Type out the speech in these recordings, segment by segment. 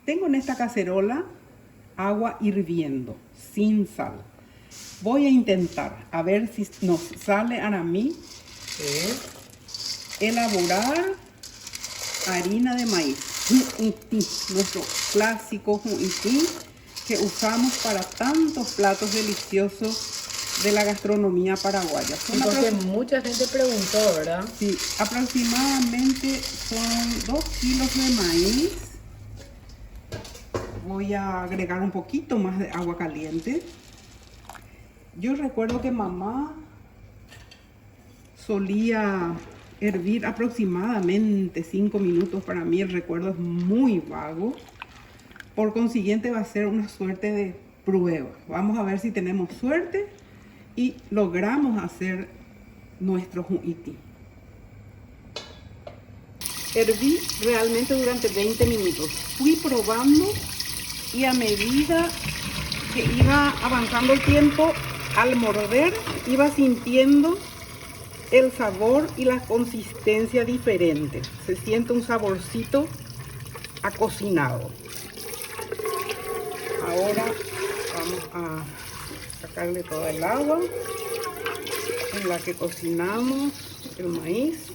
Tengo en esta cacerola agua hirviendo, sin sal. Voy a intentar, a ver si nos sale a mí elaborar harina de maíz. Hu'ití, nuestro clásico hu'ití que usamos para tantos platos deliciosos de la gastronomía paraguaya. Porque mucha gente preguntó, ¿verdad? Sí, aproximadamente son 2 kilos de maíz. Voy a agregar un poquito más de agua caliente. Yo recuerdo que mamá solía hervir aproximadamente 5 minutos. Para mí el recuerdo es muy vago. Por consiguiente va a ser una suerte de prueba. Vamos a ver si tenemos suerte y logramos hacer nuestro hu'ití. Herví realmente durante 20 minutos. Fui probando y a medida que iba avanzando el tiempo, al morder iba sintiendo el sabor y la consistencia diferente. Se siente un saborcito a cocinado. Ahora vamos a sacarle toda el agua en la que cocinamos el maíz.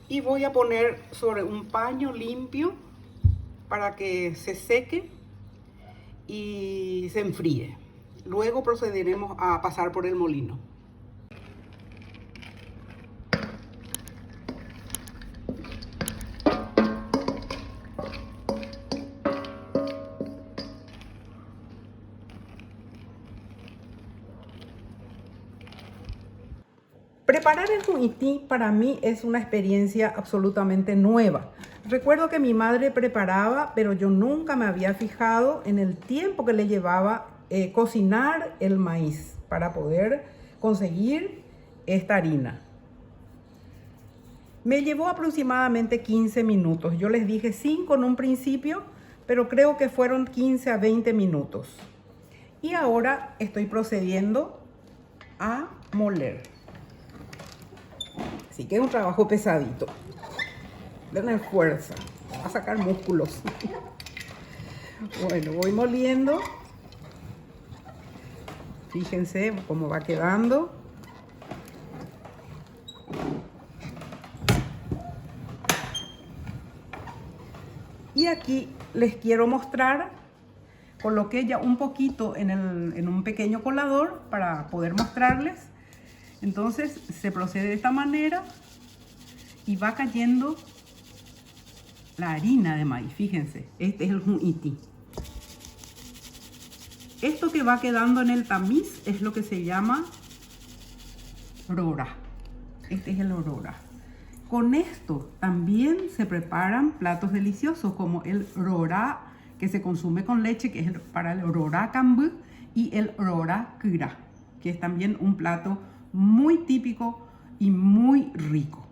Y voy a poner sobre un paño limpio para que se seque y se enfríe. Luego procederemos a pasar por el molino. Preparar el hu'ití para mí es una experiencia absolutamente nueva. Recuerdo que mi madre preparaba, pero yo nunca me había fijado en el tiempo que le llevaba cocinar el maíz para poder conseguir esta harina. Me llevó aproximadamente 15 minutos. Yo les dije 5 en un principio, pero creo que fueron 15 a 20 minutos. Y ahora estoy procediendo a moler. Así que es un trabajo pesadito. Denle fuerza, a sacar músculos. Bueno, voy moliendo. Fíjense cómo va quedando. Y aquí les quiero mostrar. Coloqué ya un poquito en un pequeño colador para poder mostrarles. Entonces se procede de esta manera y va cayendo la harina de maíz. Fíjense, este es el hu'ití. Esto que va quedando en el tamiz es lo que se llama rora. Este es el rora. Con esto también se preparan platos deliciosos como el rora, que se consume con leche, que es para el rora cambú, y el rora kura, que es también un plato muy típico y muy rico.